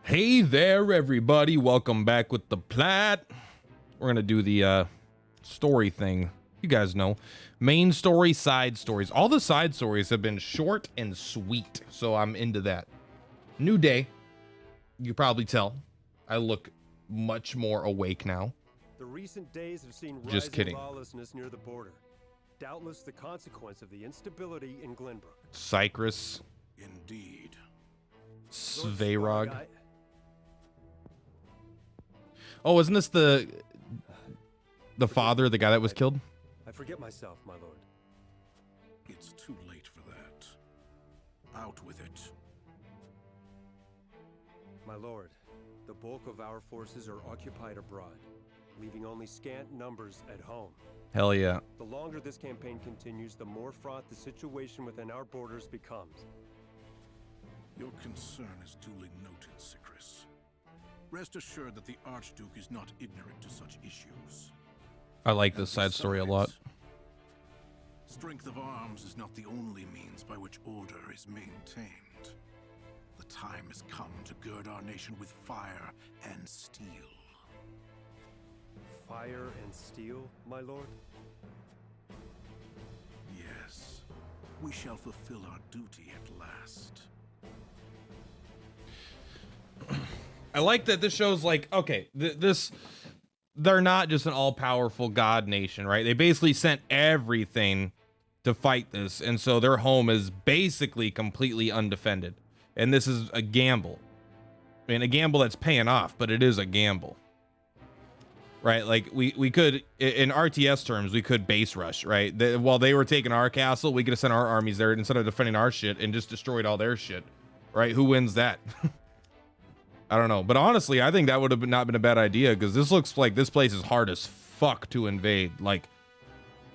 Hey there, everybody. Welcome back with the plat. We're going to do the story thing. You guys know. Main story, side stories. All the side stories have been short and sweet, so I'm into that. New day. You probably tell. I look much more awake now. The recent days have seen Just rising kidding. lawlessness near the border. Doubtless the consequence of the instability in Glenbrook. Cyprus. Indeed. Sveirog. Oh, isn't this the father, the guy that was killed? I forget myself, my lord. It's too late for that. Out with it. My lord, the bulk of our forces are occupied abroad, leaving only scant numbers at home. Hell yeah. The longer this campaign continues, the more fraught the situation within our borders becomes. Your concern is duly noted, Sicris. Rest assured that the Archduke is not ignorant to such issues. I like this side story a lot. Strength of arms is not the only means by which order is maintained. The time has come to gird our nation with fire and steel. Fire and steel, my lord? Yes, we shall fulfill our duty at last. I like that this shows like, okay, they're not just an all-powerful god nation, right? They basically sent everything to fight this, and so their home is basically completely undefended. And this is a gamble. I mean, a gamble that's paying off, but it is a gamble. Right? Like, we could, in RTS terms, we could base rush, right? While they were taking our castle, we could have sent our armies there instead of defending our shit and just destroyed all their shit. Right? Who wins that? I don't know, but honestly, I think that would have not been a bad idea because this looks like this place is hard as fuck to invade. Like,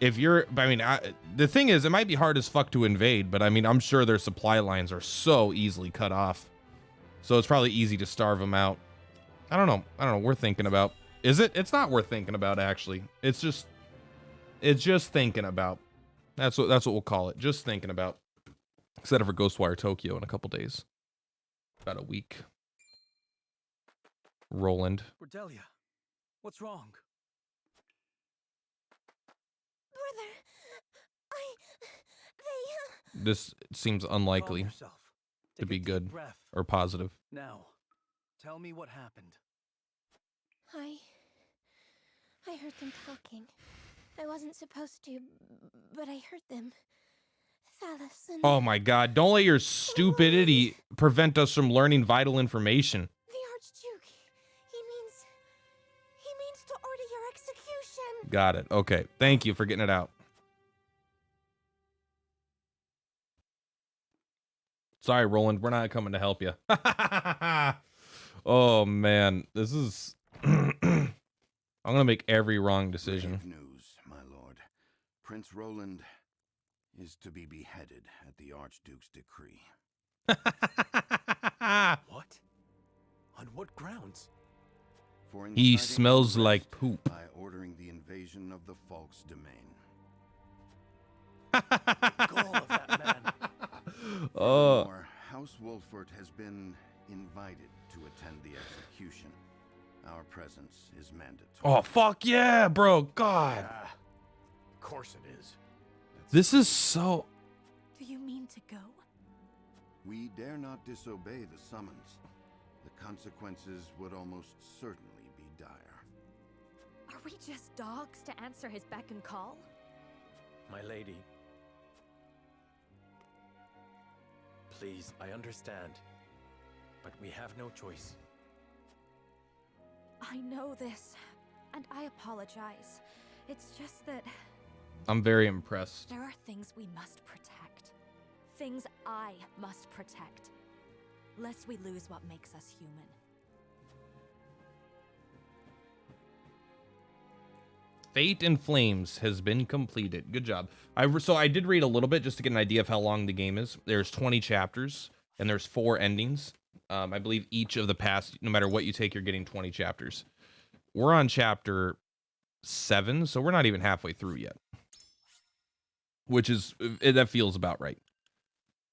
if you're, I mean, the thing is, it might be hard as fuck to invade, but I mean, I'm sure their supply lines are so easily cut off, so it's probably easy to starve them out. I don't know. We're thinking about. Is it? It's not worth thinking about, actually. It's just thinking about. That's what we'll call it. Just thinking about. Except for Ghostwire Tokyo in a couple days. About a week. Roland. Cordelia, what's wrong? Brother, they... This seems unlikely Calm yourself. to Take be a deep good breath. or positive. Now, tell me what happened. I heard them talking. I wasn't supposed to, but I heard them. Thalos and... Oh my god, don't let your stupidity prevent us from learning vital information. The Archduke. He means to order your execution. Got it. Okay. Thank you for getting it out. Sorry, Roland. We're not coming to help you. Oh, man. This is... I'm going to make every wrong decision. Grave news, my lord. Prince Roland is to be beheaded at the Archduke's decree. What? On what grounds? For He inciting smells unrest like poop. by ordering the invasion of the Falk's domain. Gall of that man. Oh. Furthermore, House Wolfert has been invited to attend the execution. Our presence is mandatory. Oh, fuck yeah, bro. God. Of course it is. This is so... Do you mean to go? We dare not disobey the summons. The consequences would almost certainly be dire. Are we just dogs to answer his beck and call? My lady. Please, I understand. But we have no choice. I know this, and I apologize. It's just that I'm very impressed. there are things we must protect. Things I must protect. Lest we lose what makes us human. Fate in Flames has been completed. Good job. So I did read a little bit just to get an idea of how long the game is. There's 20 chapters, and there's 4 endings. I believe each of the past, no matter what you take, you're getting 20 chapters. We're on chapter 7, so we're not even halfway through yet. Which is, that feels about right.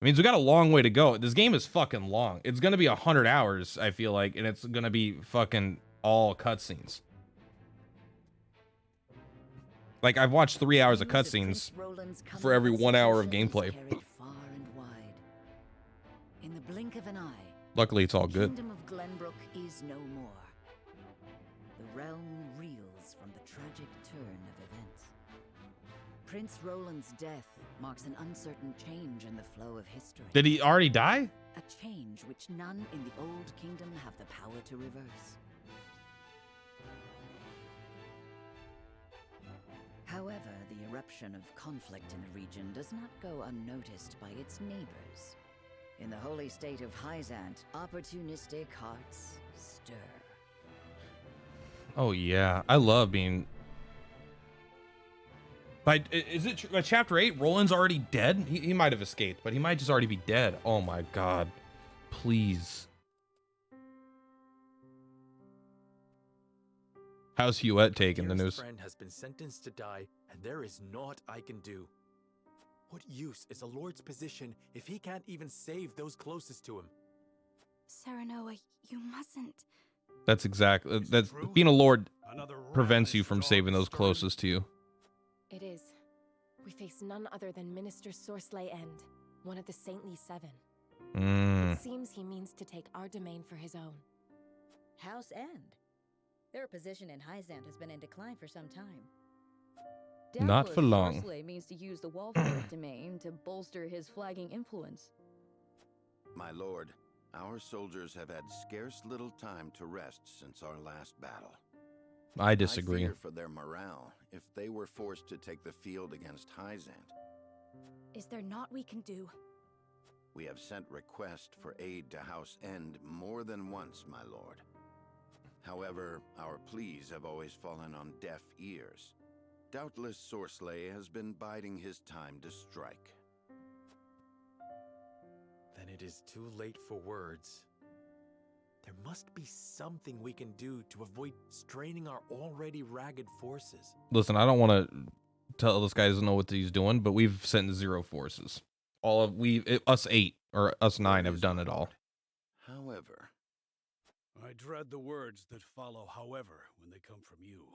means we got a long way to go. This game is fucking long. It's gonna be 100 hours, I feel like, and it's gonna be fucking all cutscenes. Like, I've watched 3 hours of cutscenes for every 1 hour of gameplay. Far and wide. In the blink of an eye, Luckily, it's all the good. Kingdom of Glenbrook is no more. The realm reels from the tragic turn of events. Prince Roland's death marks an uncertain change in the flow of history. Did he already die? A change which none in the Old Kingdom have the power to reverse. However, the eruption of conflict in the region does not go unnoticed by its neighbors. In the holy state of Hyzant, opportunistic hearts stir. Oh yeah, I love being. By is it by chapter 8? Roland's already dead. He might have escaped, but he might just already be dead. Oh my god, please. How's Huette taking the Dearest news? friend has been sentenced to die, and there is naught I can do. What use is a lord's position if he can't even save those closest to him? Serenoa, you mustn't. That's exactly that's being a lord prevents you from saving those closest to you. It is. We face none other than Minister Sorsley End, one of the Saintly Seven. It seems he means to take our domain for his own. House End. Their position in Hyzant has been in decline for some time. Not for long. Sorsley means to use the Walford domain to bolster his flagging influence. My lord, our soldiers have had scarce little time to rest since our last battle. I disagree. I fear for their morale if they were forced to take the field against Hyzant. Is there naught we can do? We have sent requests for aid to House End more than once, my lord. However, our pleas have always fallen on deaf ears. Doubtless Sorsley has been biding his time to strike. Then it is too late for words. There must be something we can do to avoid straining our already ragged forces. Listen, I don't want to tell this guy doesn't know what he's doing, but we've sent 0 forces. All of us 8 or us 9 have done it all. However, I dread the words that follow, however, when they come from you.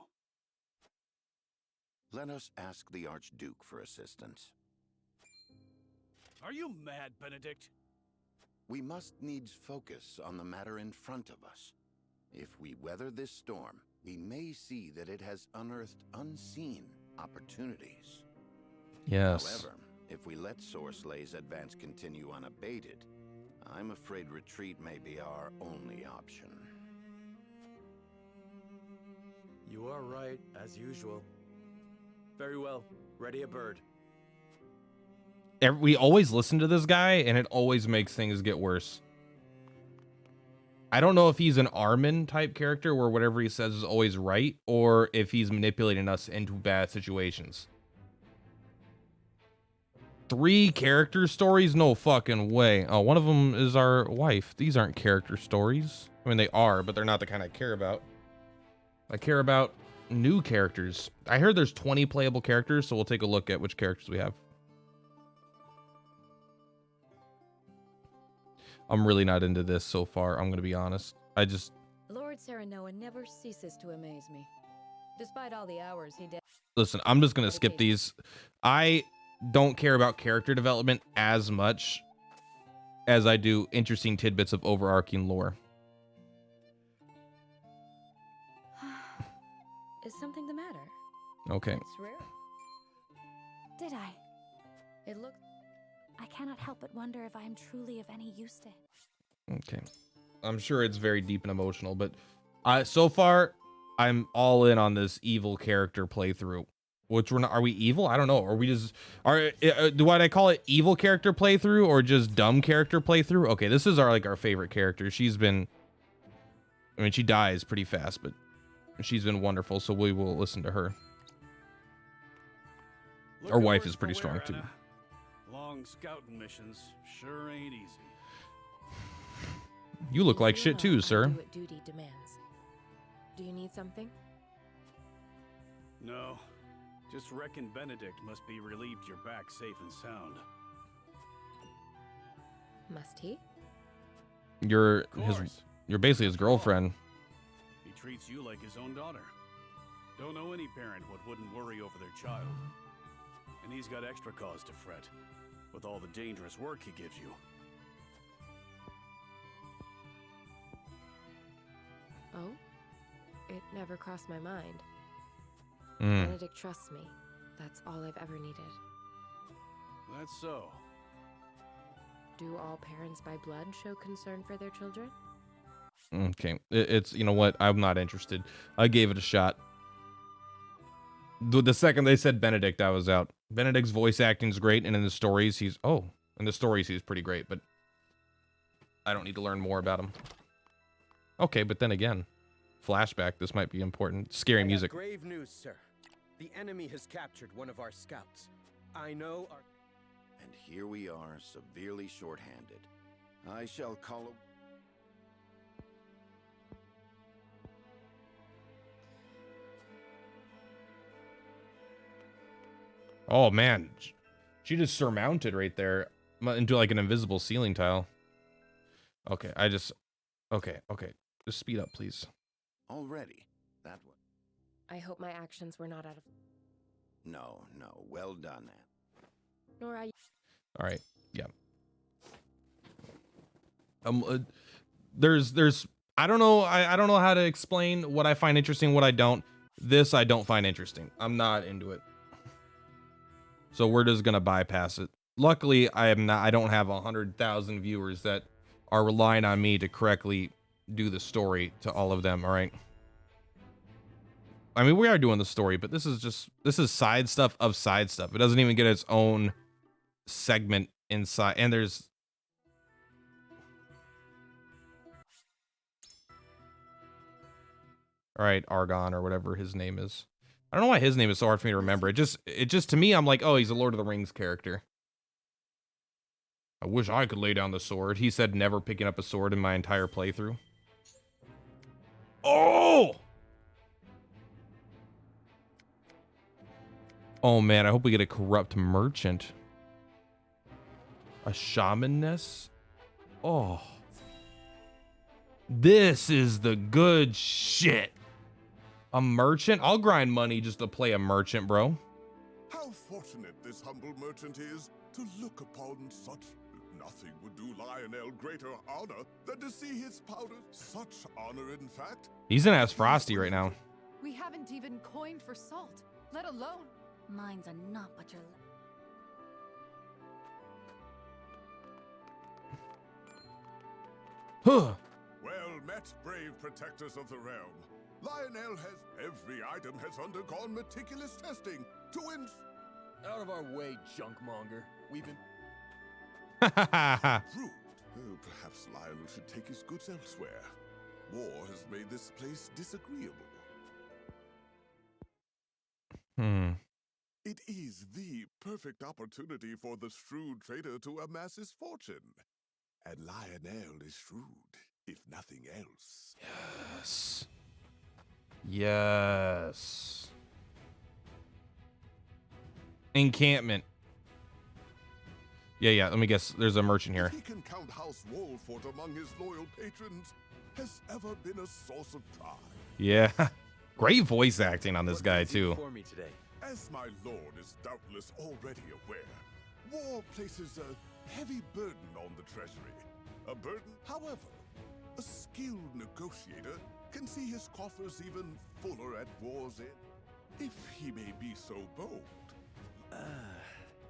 let us ask the Archduke for assistance. Are you mad, Benedict? We must needs focus on the matter in front of us. If we weather this storm, we may see that it has unearthed unseen opportunities. Yes. However, if we let Sorslay's advance continue unabated, I'm afraid retreat may be our only option. You are right, as usual. Very well. Ready a bird. We always listen to this guy, and it always makes things get worse. I don't know if he's an Armin type character where whatever he says is always right, or if he's manipulating us into bad situations. 3 character stories? No fucking way. Oh, one of them is our wife. These aren't character stories. I mean, they are, but they're not the kind I care about. I care about new characters. I heard there's 20 playable characters, so we'll take a look at which characters we have. I'm really not into this so far, I'm going to be honest. Lord Serenoa never ceases to amaze me. Despite all the hours he did. Listen, I'm just going to skip these. I don't care about character development as much as I do interesting tidbits of overarching lore. Is something the matter? Okay. It's rare. Did I? It looked. I cannot help but wonder if I am truly of any use to. Okay. I'm sure it's very deep and emotional, but so far, I'm all in on this evil character playthrough. Which we're not, are we evil? I don't know. Are we just do I call it evil character playthrough or just dumb character playthrough? Okay, this is our favorite character. She's been, I mean, she dies pretty fast, but she's been wonderful. So we will listen to her. Our wife is pretty strong too. Long scouting missions sure ain't easy. You look like shit too, sir. Do what duty demands. Do you need something? No, just reckon Benedict must be relieved you're back safe and sound. Must he? You're Of course. you're basically his girlfriend. He treats you like his own daughter. Don't know any parent what wouldn't worry over their child. And he's got extra cause to fret, with all the dangerous work he gives you. Oh? It never crossed my mind. Mm. Benedict trusts me. That's all I've ever needed. That's so. Do all parents by blood show concern for their children? Okay, it's, you know what? I'm not interested. I gave it a shot. The second they said Benedict, I was out. Benedict's voice acting is great, and in the stories, he's pretty great, but I don't need to learn more about him. Okay, but then again, flashback, this might be important. Scary music. Grave news, sir. The enemy has captured one of our scouts. I know our... And here we are, severely short-handed. I shall call Oh man, she just surmounted right there into like an invisible ceiling tile. Okay, okay, just speed up, please. already. That one. I hope my actions were not out of... No, well done, Anne. Nor I... All right, yeah. There's I don't know how to explain what I find interesting, what I don't. This I don't find interesting. I'm not into it. So we're just gonna bypass it. Luckily, I don't have 100,000 viewers that are relying on me to correctly do the story to all of them. All right. I mean, we are doing the story, but this is side stuff of side stuff. It doesn't even get its own segment inside. And there's... All right, Argon or whatever his name is. I don't know why his name is so hard for me to remember. It just to me, I'm like, oh, he's a Lord of the Rings character. I wish I could lay down the sword. He said never picking up a sword in my entire playthrough. Oh! Oh man, I hope we get a corrupt merchant. A shamaness? Oh. This is the good shit. A merchant? I'll grind money just to play a merchant, bro. How fortunate this humble merchant is to look upon such... Nothing would do Lionel greater honor than to see his powder. Such honor, in fact. He's gonna ask Frosty right now. We haven't even coined for salt, let alone... Mines are not what you're... Huh. Well met, brave protectors of the realm. Lionel has... Every item has undergone meticulous testing to Out of our way, junkmonger. We've been... Rude. Oh, perhaps Lionel should take his goods elsewhere. War has made this place disagreeable. It is the perfect opportunity for the shrewd trader to amass his fortune. And Lionel is shrewd, if nothing else. Yes. Yes. Encampment. Yeah, let me guess. There's a merchant here. He can count House Wolfort among his loyal patrons has ever been a source of pride. Yeah. Great voice acting on this guy, too. For me today. As my lord is doubtless already aware, war places a heavy burden on the treasury. A burden, however, a skilled negotiator can see his coffers even fuller at war's end, if he may be so bold.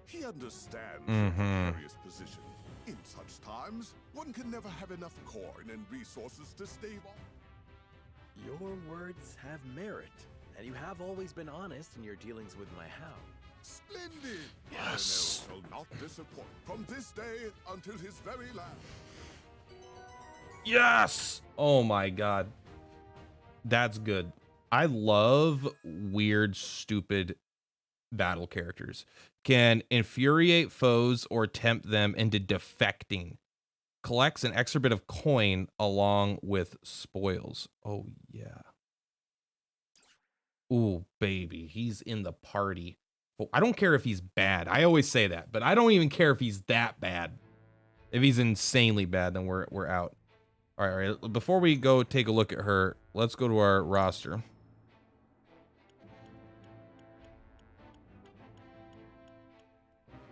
He understands the precarious position. In such times, one can never have enough coin and resources to stave off. Your words have merit, and you have always been honest in your dealings with my hound. Splendid! Yes! Lionel shall not disappoint from this day until his very last. Yes! Oh my god. That's good. I love weird, stupid battle characters. Can infuriate foes or tempt them into defecting. Collects an extra bit of coin along with spoils. Oh, yeah. Ooh, baby. He's in the party. Well, I don't care if he's bad. I always say that, but I don't even care if he's that bad. If he's insanely bad, then we're out. All right. Before we go take a look at her, let's go to our roster.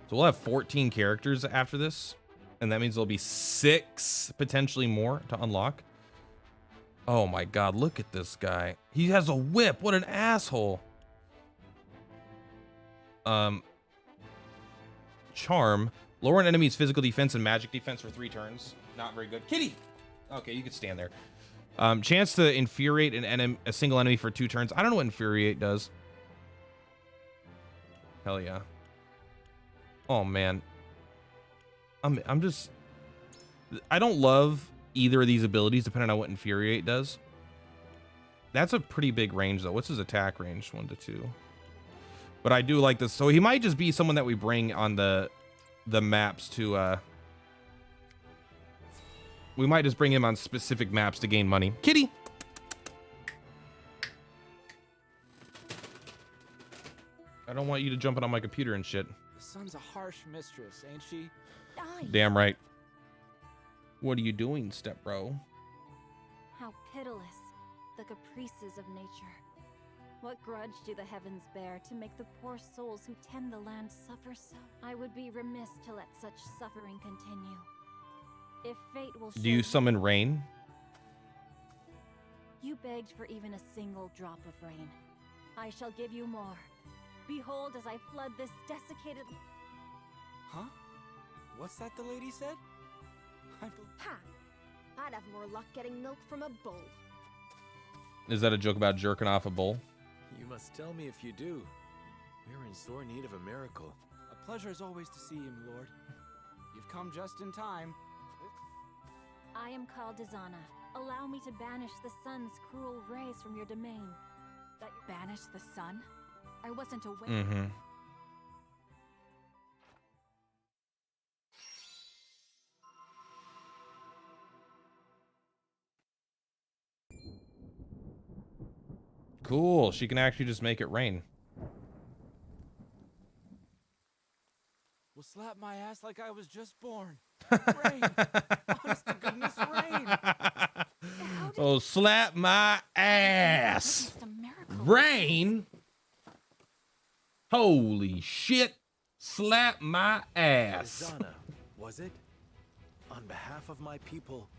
So we'll have 14 characters after this, and that means there'll be 6 potentially more to unlock. Oh my God, look at this guy. He has a whip. What an asshole. Charm. Lower an enemy's physical defense and magic defense for 3 turns. Not very good. Kitty! Okay, you could stand there. Chance to infuriate a single enemy for 2 turns. I don't know what infuriate does. Hell yeah. Oh man. I'm just... I don't love either of these abilities depending on what infuriate does. That's a pretty big range though. What's his attack range? 1 to 2. But I do like this. So he might just be someone that we bring on the maps to we might just bring him on specific maps to gain money. Kitty. I don't want you to jump on my computer and shit. The sun's a harsh mistress, ain't she? Damn right. What are you doing, step bro? How pitiless, the caprices of nature. What grudge do the heavens bear to make the poor souls who tend the land suffer so? I would be remiss to let such suffering continue. If fate will show Do you summon rain? You begged for even a single drop of rain. I shall give you more. Behold as I flood this desiccated... Huh? What's that the lady said? Ha! I'd have more luck getting milk from a bull. Is that a joke about jerking off a bull? You must tell me if you do. We're in sore need of a miracle. A pleasure as always to see you, my lord. You've come just in time. I am called Dizana. Allow me to banish the sun's cruel rays from your domain. That banish the sun? I wasn't aware. Mm-hmm. Cool. She can actually just make it rain. Will slap my ass like I was just born. Rain. Honest to goodness, rain. Oh, slap my ass. Rain. Holy shit. Slap my ass. Dizana, was it? On behalf of my people,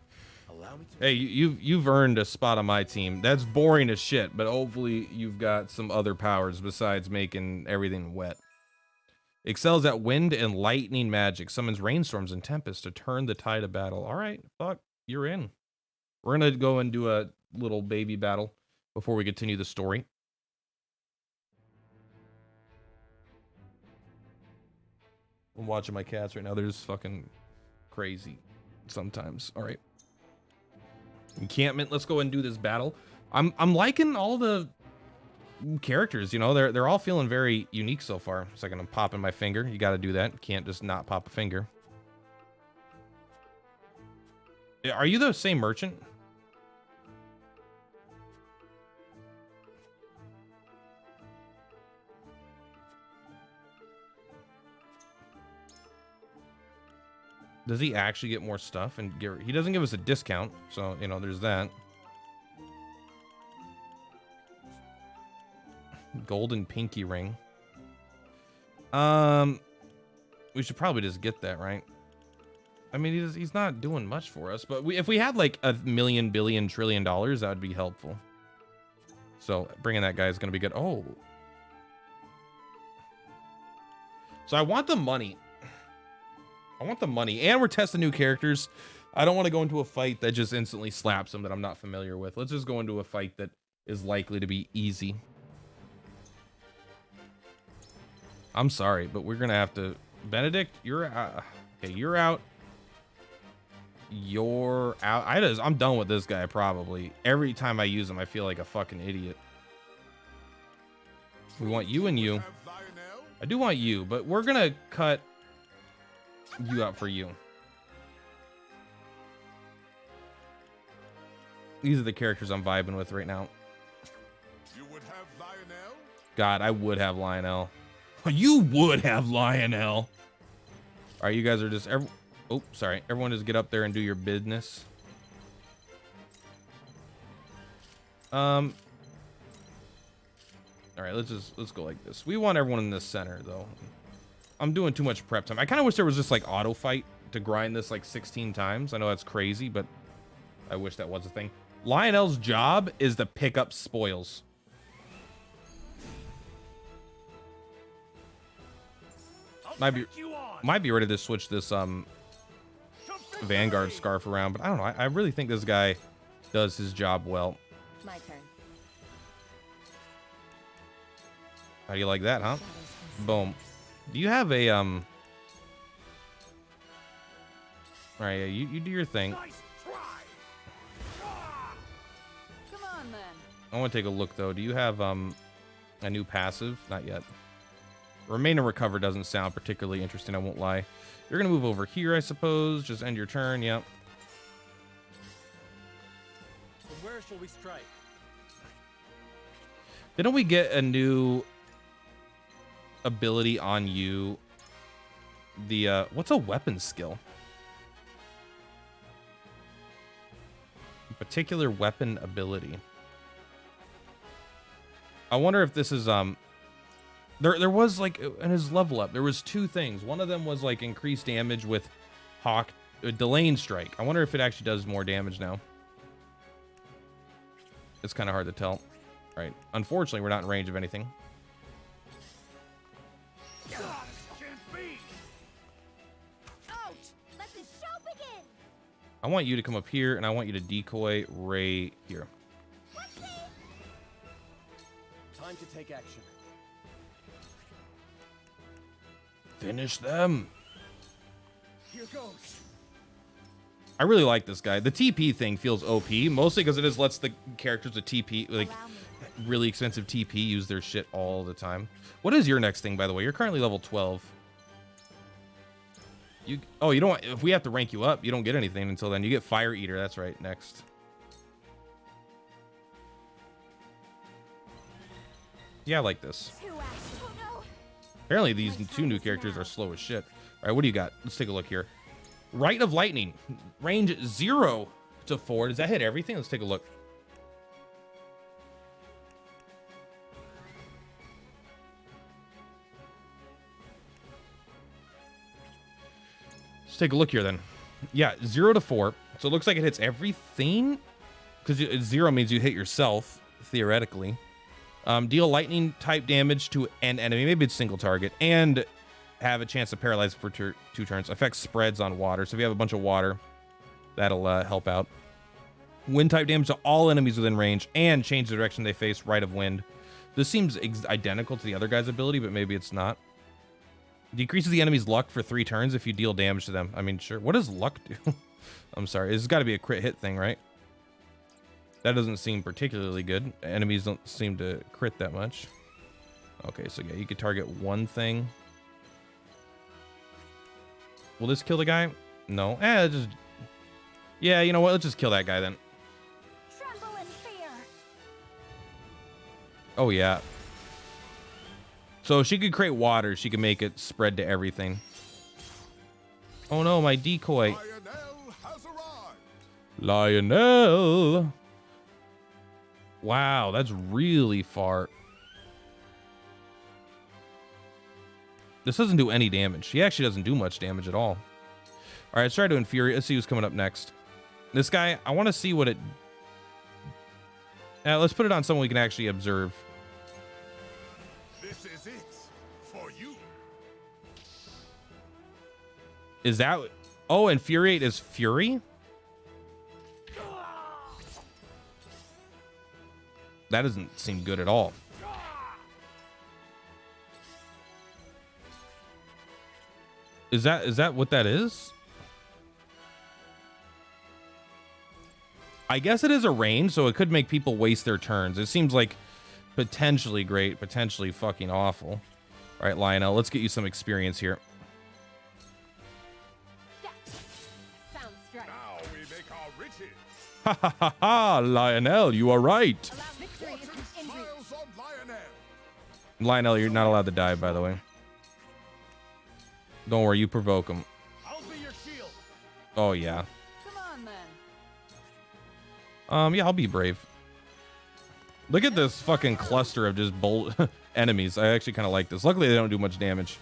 allow me to... Hey, you've earned a spot on my team. That's boring as shit, but hopefully you've got some other powers besides making everything wet. Excels at wind and lightning magic. Summons rainstorms and tempests to turn the tide of battle. All right, fuck, you're in. We're gonna go and do a little baby battle before we continue the story. I'm watching my cats right now. They're just fucking crazy sometimes. All right. Encampment. Let's go and do this battle. I'm liking all the characters, you know, they're all feeling very unique so far. It's like I'm popping my finger. You got to do that. You can't just not pop a finger. Are you the same merchant? Does he actually get more stuff? And he doesn't give us a discount, so you know there's that. Golden pinky ring. We should probably just get that, right? I mean, he's not doing much for us, but if we had like $1 million, billion, trillion, that would be helpful. So bringing that guy is going to be good. Oh. So I want the money. I want the money, and we're testing new characters. I don't want to go into a fight that just instantly slaps them that I'm not familiar with. Let's just go into a fight that is likely to be easy. I'm sorry, but we're gonna have to. Benedict, you're out. Okay, you're out. You're out. I'm done with this guy. Probably every time I use him, I feel like a fucking idiot. We want you and you. I do want you, but we're gonna cut you out for you. These are the characters I'm vibing with right now. You would have Lionel? God, I would have Lionel. You would have Lionel. All right, you guys are just Oh, sorry. Everyone just get up there and do your business. All right, let's go like this. We want everyone in the center though. I'm doing too much prep time. I kind of wish there was just like auto fight to grind this like 16 times. I know that's crazy, but I wish that was a thing. Lionel's job is to pick up spoils. Might be ready to switch this Vanguard scarf around, but I don't know. I really think this guy does his job well. My turn. How do you like that, huh? Boom. Do you have a all right, yeah, you do your thing. Come on then. I want to take a look though. Do you have a new passive? Not yet. Remain and recover doesn't sound particularly interesting, I won't lie. You're gonna move over here, I suppose. Just end your turn. Yep. So where shall we strike? Didn't we get a new ability on you? The what's a weapon skill? Particular weapon ability. I wonder if this is there was like in his level up there was two things. One of them was like increased damage with Hawk Delane Strike. I wonder if it actually does more damage now. It's kind of hard to tell. Right. Unfortunately, we're not in range of anything. Let the show begin. I want you to come up here, and I want you to decoy right here. Time to take action. Finish them. Here goes. I really like this guy. The TP thing feels OP, mostly because it just lets the characters with TP, like really expensive TP, use their shit all the time. What is your next thing, by the way? You're currently level 12. You don't. If we have to rank you up, you don't get anything until then. You get Fire Eater. That's right. Next. Yeah, I like this. Apparently, these two new characters are slow as shit. All right, what do you got? Let's take a look here. Rite of Lightning, range 0 to 4. Does that hit everything? Let's take a look. Let's take a look here then. Yeah, 0 to 4. So it looks like it hits everything, because 0 means you hit yourself theoretically. Deal lightning type damage to an enemy, maybe it's single target, and have a chance to paralyze for 2 turns. Affects spreads on water, so if you have a bunch of water, that'll help out. Wind type damage to all enemies within range, and change the direction they face. Rite of Wind. This seems identical to the other guy's ability, but maybe it's not. Decreases the enemy's luck for 3 turns if you deal damage to them. I mean, sure. What does luck do? I'm sorry. It's got to be a crit hit thing, right? That doesn't seem particularly good. Enemies don't seem to crit that much. Okay, so yeah, you could target one thing. Will this kill the guy? No. Yeah, you know what? Let's just kill that guy then. Tremble in fear. Oh, yeah. So if she could create water, she could make it spread to everything. Oh no, my decoy. Lionel has arrived. Lionel. Wow, that's really far. This doesn't do any damage. She actually doesn't do much damage at all. All right, let's try to infuriate. Let's see who's coming up next. This guy, I want to see what it... let's put it on someone we can actually observe. This is it for you. Is that... Oh, infuriate is fury? That doesn't seem good at all. Is that what that is? I guess it is a range, so it could make people waste their turns. It seems like potentially great, potentially fucking awful. All right, Lionel, let's get you some experience here. Sounds straight. Now we make our riches. Ha ha ha ha, Lionel, you are right. Smiles on Lionel. Lionel, you're not allowed to die, by the way. Don't worry, you provoke him. I'll be your shield. Oh yeah. Come on then. Yeah, I'll be brave. Look at this fucking cluster of just enemies. I actually kind of like this. Luckily, they don't do much damage.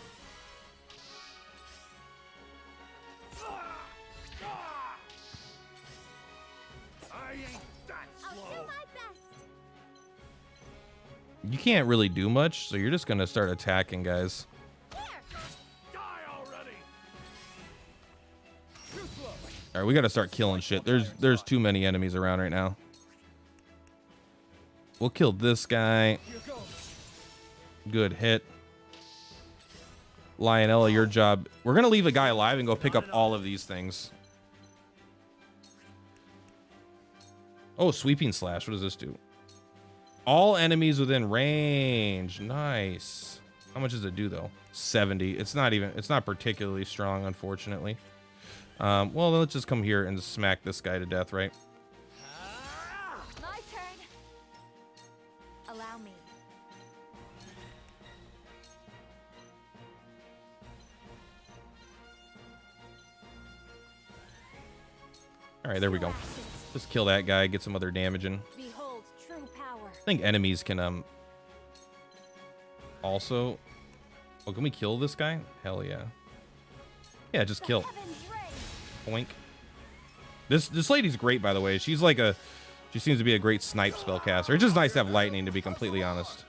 You can't really do much, so you're just gonna start attacking, guys. All right, we gotta start killing shit. There's too many enemies around right now. We'll kill this guy. Good hit. Lionella, your job. We're gonna leave a guy alive and go pick up all of these things. Oh, sweeping slash. What does this do? All enemies within range. Nice. How much does it do though? 70. It's not particularly strong, unfortunately. Well, then let's just come here and smack this guy to death, right? My turn. Allow me. All right, there we go. Just kill that guy, get some other damage in. Behold true power. I think enemies can also. Oh, can we kill this guy? Hell yeah. Yeah, just kill. Boink. This lady's great, by the way. She's like she seems to be a great snipe spellcaster. It's just nice to have lightning, to be completely honest.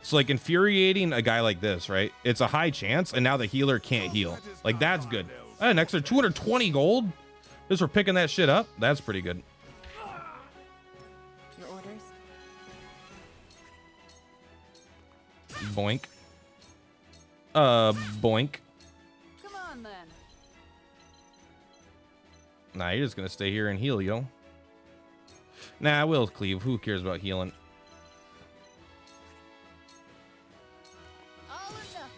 It's like infuriating a guy like this, right? It's a high chance, and now the healer can't heal. Like, that's good. An extra 220 gold just for picking that shit up. That's pretty good. Your orders? Boink. Boink. Come on then. Nah, you're just gonna stay here and heal, yo. Nah, we'll cleave. Who cares about healing? All or nothing.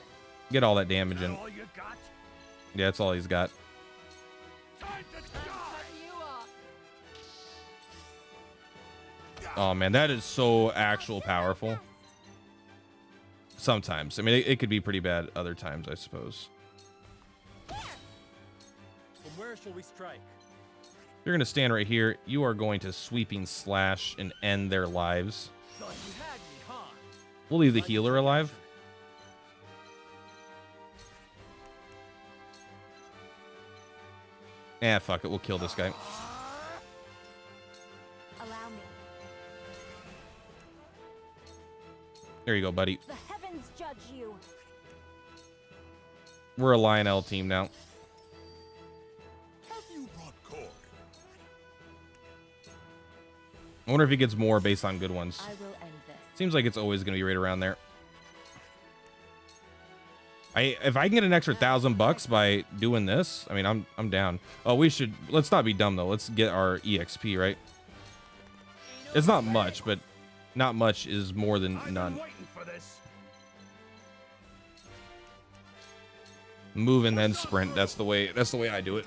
Get all that damage in. All you got? Yeah, that's all he's got. Oh man, that is so actual powerful. Sometimes. I mean, it could be pretty bad other times, I suppose. From where shall we strike? You're going to stand right here. You are going to sweeping slash and end their lives. Thought you had me, huh? We'll leave the healer alive. Eh, fuck it. We'll kill this guy. Allow me. There you go, buddy. The heavens judge you. We're a Lionel team now. Have you brought Corey? I wonder if he gets more based on good ones. I will end this. Seems like it's always going to be right around there. If I can get an extra $1,000 by doing this, I mean, I'm down. Oh, let's not be dumb though. Let's get our EXP, right? It's not much, but not much is more than none. Move and then sprint. That's the way I do it.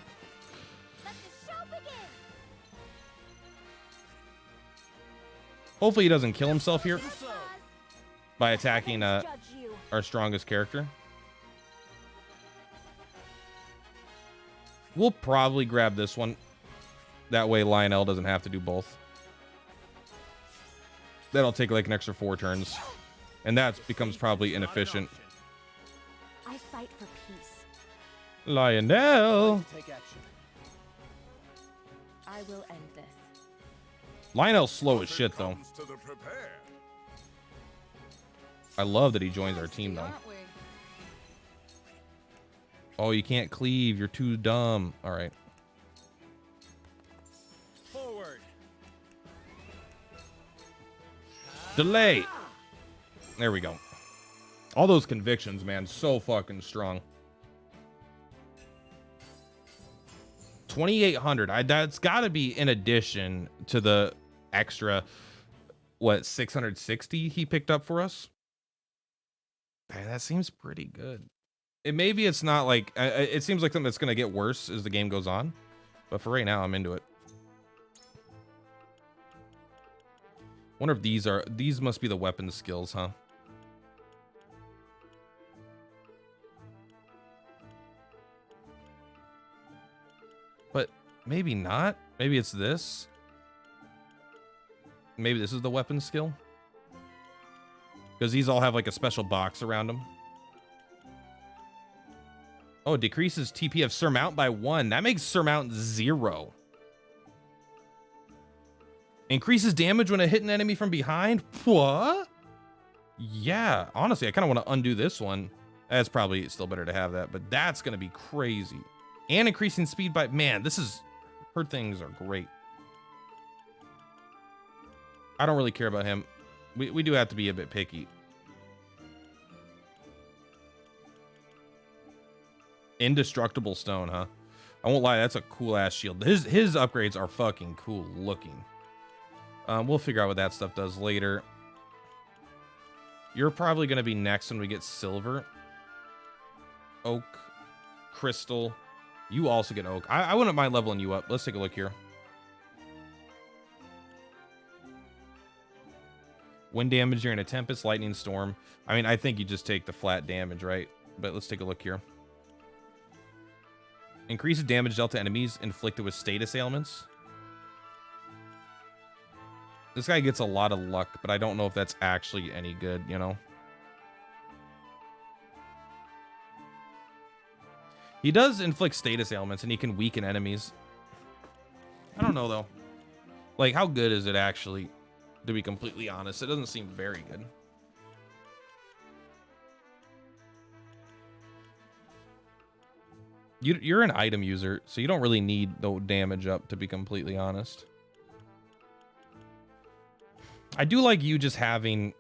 Hopefully he doesn't kill himself here by attacking our strongest character. We'll probably grab this one. That way Lionel doesn't have to do both. That'll take like an extra 4 turns. And that becomes probably inefficient. I fight for peace. Lionel! Take action. I will end this. Lionel's slow as shit, though. I love that he joins our team, though. Oh, you can't cleave. You're too dumb. All right. Forward. Delay. There we go. All those convictions, man. So fucking strong. 2,800. That's got to be in addition to the extra, what, 660 he picked up for us? Man, that seems pretty good. Maybe it's not like, it seems like something that's going to get worse as the game goes on. But for right now, I'm into it. Wonder if these must be the weapon skills, huh? Maybe not. Maybe it's this. Maybe this is the weapon skill. Because these all have like a special box around them. Oh, it decreases TP of Surmount by 1. That makes Surmount 0. Increases damage when a hit an enemy from behind. What? Yeah, honestly, I kind of want to undo this one. That's probably still better to have that, but that's going to be crazy. And increasing speed by... Man, this is... Her things are great. I don't really care about him. We do have to be a bit picky. Indestructible stone, huh? I won't lie, that's a cool ass shield. His upgrades are fucking cool looking. We'll figure out what that stuff does later. You're probably gonna be next when we get silver. Oak, crystal. You also get oak. I wouldn't mind leveling you up. Let's take a look here. Wind damage during a tempest, lightning storm. I mean, I think you just take the flat damage, right? But let's take a look here. Increases damage dealt to enemies inflicted with status ailments. This guy gets a lot of luck, but I don't know if that's actually any good, you know? He does inflict status ailments, and he can weaken enemies. I don't know, though. Like, how good is it actually? To be completely honest, it doesn't seem very good. You're an item user, so you don't really need the damage up, to be completely honest. I do like you just having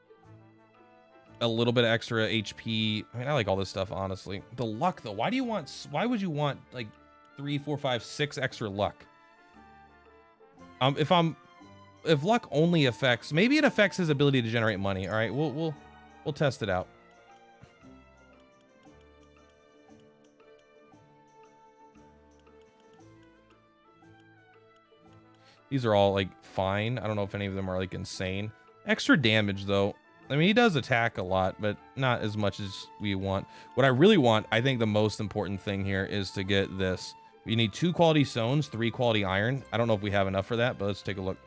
a little bit of extra HP. I mean, I like all this stuff, honestly. The luck, though. Why would you want, like, 3, 4, 5, 6 extra luck? If luck only affects... Maybe it affects his ability to generate money. All right, we'll test it out. These are all, like, fine. I don't know if any of them are, like, insane. Extra damage, though. I mean, he does attack a lot, but not as much as we want. What I really want, I think the most important thing here is to get this. You need 2 quality stones, 3 quality iron. I don't know if we have enough for that, but let's take a look.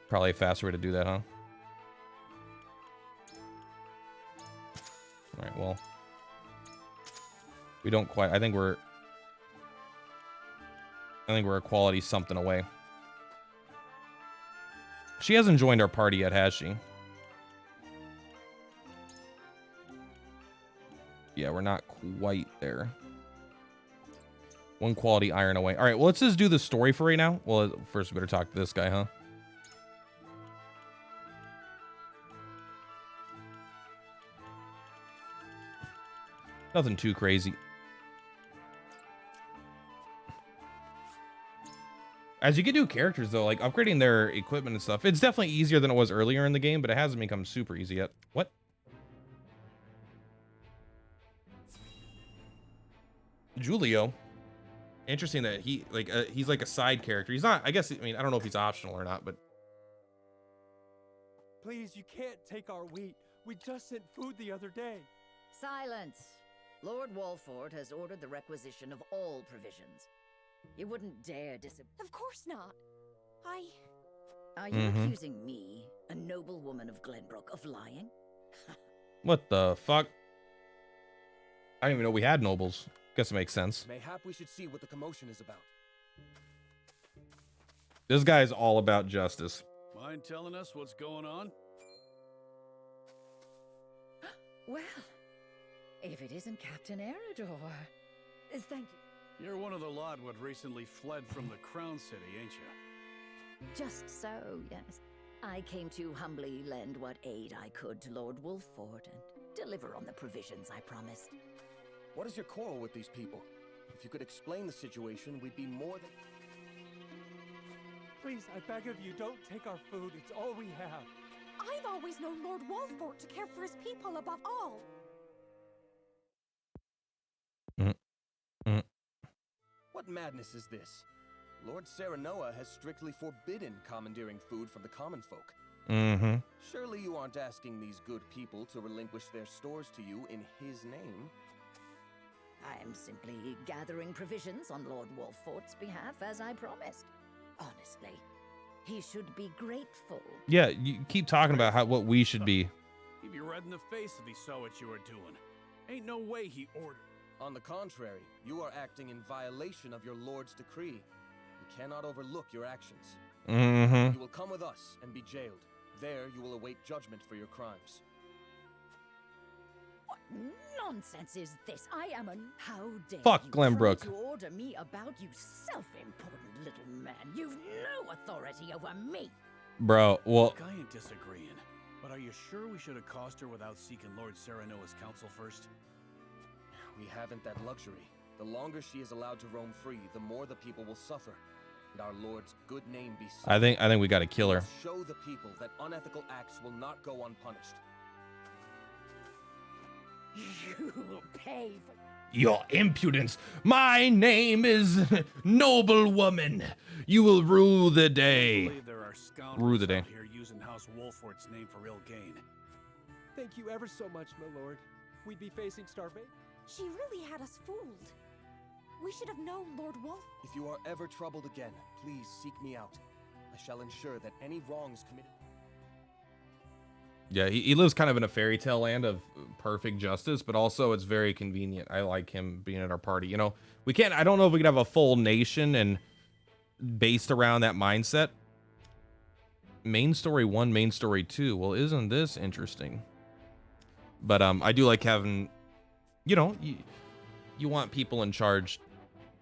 Probably a faster way to do that, huh? All right, well... We don't quite... I think we're a quality something away. She hasn't joined our party yet, has she? Yeah, we're not quite there. 1 quality iron away. All right, well, let's just do the story for right now. Well, first we better talk to this guy, huh? Nothing too crazy. As you get new characters, though, like upgrading their equipment and stuff, it's definitely easier than it was earlier in the game, but it hasn't become super easy yet. What? Julio. Interesting that he's like a side character. He's not, I guess, I mean, I don't know if he's optional or not, but... Please, you can't take our wheat. We just sent food the other day. Silence! Lord Walford has ordered the requisition of all provisions. You wouldn't dare Of course not. Are you accusing me, a noble woman of Glenbrook, of lying? What the fuck? I didn't even know we had nobles. Guess it makes sense. Mayhap we should see what the commotion is about. This guy's all about justice. Mind telling us what's going on? Well, if it isn't Captain Eridor. Thank you. You're one of the lot what recently fled from the Crown City, ain't you? Just so, yes. I came to humbly lend what aid I could to Lord Wolford and deliver on the provisions I promised. What is your quarrel with these people? If you could explain the situation, we'd be more than... Please, I beg of you, don't take our food. It's all we have. I've always known Lord Wolford to care for his people above all. What madness is this? Lord Serenoa has strictly forbidden commandeering food from the common folk. Mm-hmm. Surely you aren't asking these good people to relinquish their stores to you in his name. I am simply gathering provisions on Lord Wolfort's behalf, as I promised. Honestly, he should be grateful. Yeah, you keep talking about what we should be. He'd be red in the face if he saw what you were doing. Ain't no way he ordered. On the contrary, you are acting in violation of your lord's decree. You cannot overlook your actions. Mm-hmm. You will come with us and be jailed. There you will await judgment for your crimes. What nonsense is this? I am an... How dare Fuck you Glenbrook. try to order me about, you self-important little man? You've no authority over me. Bro, well, Look, I ain't disagreeing. But are you sure we should accost her without seeking Lord Serenoa's counsel first? We haven't that luxury. The longer she is allowed to roam free, the more the people will suffer. And our Lord's good name be I think we gotta kill her. Show the people that unethical acts will not go unpunished. You will pay for... Your impudence. My name is Noble Woman. You will rule the I day. believe there are scoundrels Rule the day. out here using House Wolfort's name for ill gain. Thank you ever so much, my lord. We'd be facing starvation. She really had us fooled. We should have known Lord Wolf. If you are ever troubled again, please seek me out. I shall ensure that any wrongs committed... Yeah, he lives kind of in a fairy tale land of perfect justice, but also it's very convenient. I like him being at our party. You know, I don't know if we could have a full nation and based around that mindset. Main story 1, main story 2. Well, isn't this interesting? But I do like having, you know, you want people in charge.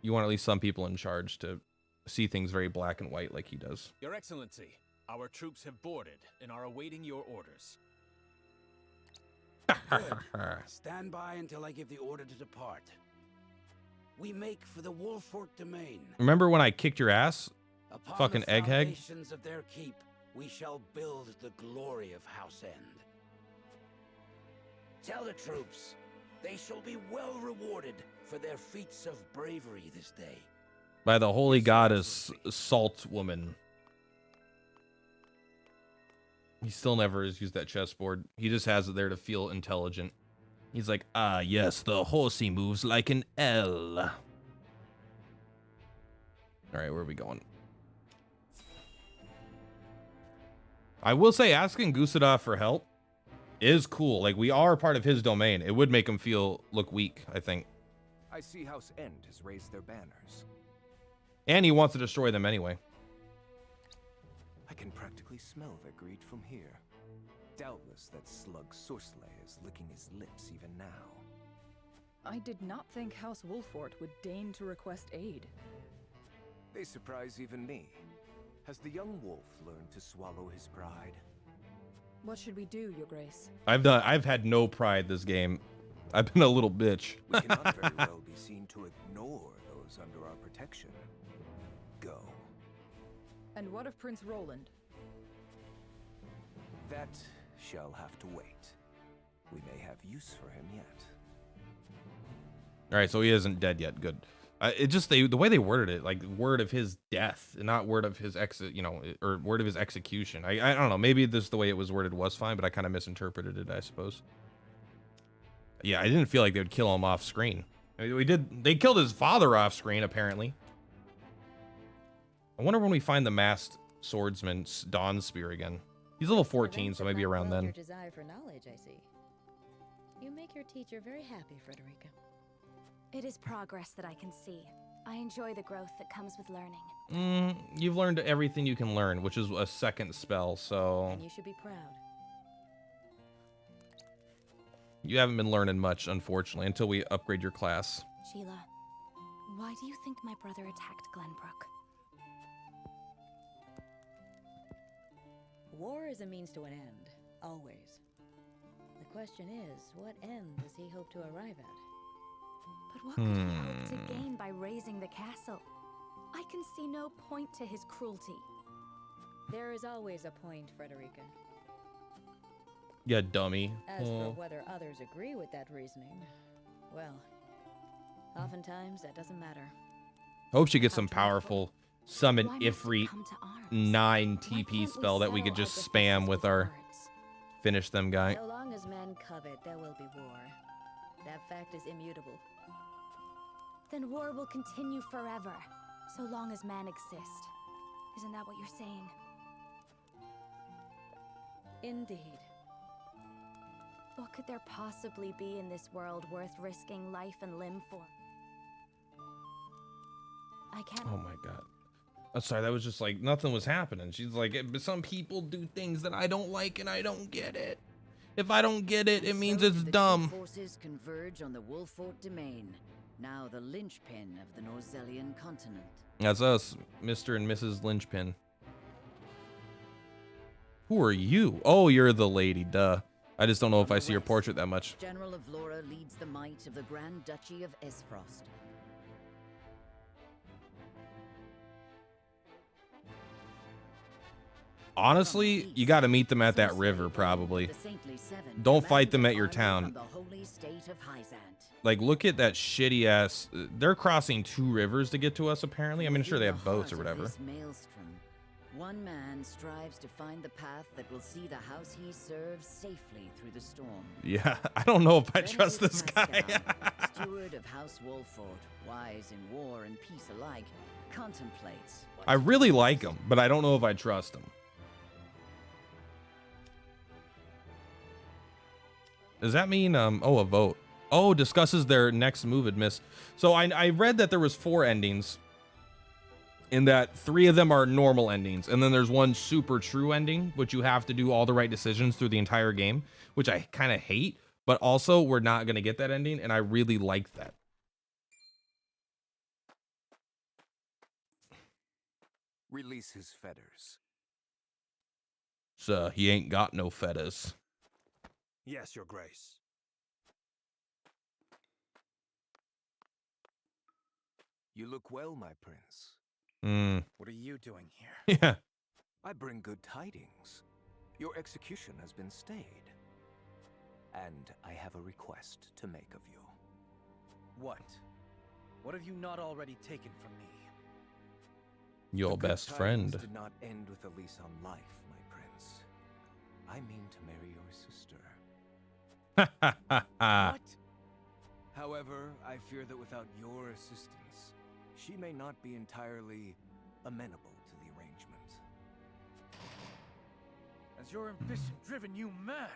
You want at least some people in charge to see things very black and white like he does. Your Excellency, our troops have boarded and are awaiting your orders. Stand by until I give the order to depart. We make for the Wolfort domain. Remember when I kicked your ass? Upon Fucking the egghead. foundations of their keep, we shall build the glory of House End. Tell the troops, they shall be well rewarded for their feats of bravery this day. By the holy goddess Salt Woman. He still never has used that chessboard. He just has it there to feel intelligent. He's like, ah, yes, the horsey moves like an L. All right, where are we going? I will say asking Gusadov for help is cool. Like, we are part of his domain. It would make him look weak, I think. I see House End has raised their banners. And he wants to destroy them anyway. I can practically smell their greed from here. Doubtless that slug Sorcelet is licking his lips even now. I did not think House Wolfort would deign to request aid. They surprise even me. Has the young wolf learned to swallow his pride? What should we do, Your Grace? I've had no pride this game. I've been a little bitch. We cannot very well be seen to ignore those under our protection. Go. And what of Prince Roland? That shall have to wait. We may have use for him yet. All right, so he isn't dead yet. Good. It just the way they worded it, like word of his death, and not word of his or word of his execution. I don't know. Maybe this the way it was worded was fine, but I kind of misinterpreted it, I suppose. Yeah, I didn't feel like they would kill him off screen. I mean, they killed his father off screen, apparently. I wonder when we find the masked swordsman Dawn Spear again. He's level 14, so maybe around then. Your desire for knowledge, I see. You make your teacher very happy, Frederica. It is progress that I can see. I enjoy the growth that comes with learning. You've learned everything you can learn, which is a second spell, so... And you should be proud. You haven't been learning much, unfortunately, until we upgrade your class. Sheila, why do you think my brother attacked Glenbrook? War is a means to an end, always. The question is, what end does he hope to arrive at? But what could he hope to gain by raising the castle? I can see no point to his cruelty. There is always a point, Frederica. Yeah, dummy. As for whether others agree with that reasoning, well, oftentimes that doesn't matter. Hope she gets some powerful summon Why must we Ifrit come to arms? 9 TP spell that we could just spam with our finish them guy. So long as men covet, there will be war. That fact is immutable. Then war will continue forever, so long as man exists. Isn't that what you're saying? Indeed. What could there possibly be in this world worth risking life and limb for? I can't. Oh my god. I'm sorry, that was just like nothing was happening. She's like, but some people do things that I don't like and I don't get it. If I don't get it, it means it's dumb. Forces converge on the Wolfort domain, now the linchpin of the Norzelian continent. That's us, Mr. and Mrs. Lynchpin. Who are you? Oh, you're the lady, duh. I just don't know if I see your portrait that much. General of Laura leads the might of the Grand Duchy of Esfrost. Honestly, you got to meet them at that river, probably. Don't fight them at your town. Like, look at that shitty ass. They're crossing 2 rivers to get to us, apparently. I mean, sure, they have boats or whatever. One man strives to find the path that will see the house he serves safely through the storm. Yeah, I don't know if I trust this guy. Steward of House Wolfort, wise in war and peace alike, contemplates. I really like him, but I don't know if I trust him. Does that mean, oh, a vote? Oh, discusses their next move had missed. So I read that there was 4 endings, in that 3 of them are normal endings, and then there's one super true ending, which you have to do all the right decisions through the entire game, which I kind of hate, but also we're not going to get that ending, and I really like that. Release his fetters. So he ain't got no fetters. Yes, Your Grace. You look well, my prince. What are you doing here? Yeah. I bring good tidings. Your execution has been stayed. And I have a request to make of you. What? What have you not already taken from me? Your The good best tidings friend. did not end with a lease on life, my prince. I mean to marry your sister. What? However, I fear that without your assistance, she may not be entirely amenable to the arrangement. Has your ambition driven you mad?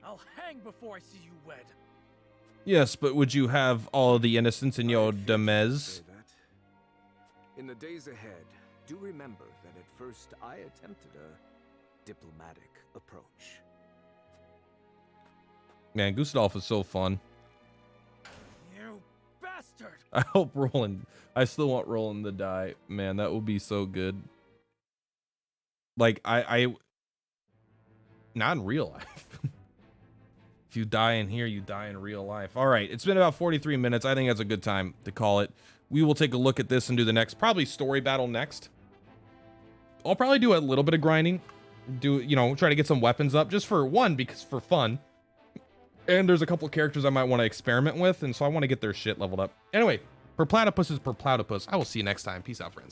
I'll hang before I see you wed. Yes, but would you have all the innocence in your demez? In the days ahead, do remember that at first I attempted a diplomatic approach. Man, Gustave is so fun. You bastard! I hope Roland. I still want Roland to die. Man, that would be so good. Like, I not in real life. If you die in here, you die in real life. All right, it's been about 43 minutes. I think that's a good time to call it. We will take a look at this and do the next, probably story battle next. I'll probably do a little bit of grinding. Try to get some weapons up just for one, because for fun. And there's a couple of characters I might want to experiment with, and so I want to get their shit leveled up. Anyway, per platypus is per platypus. I will see you next time. Peace out, friends.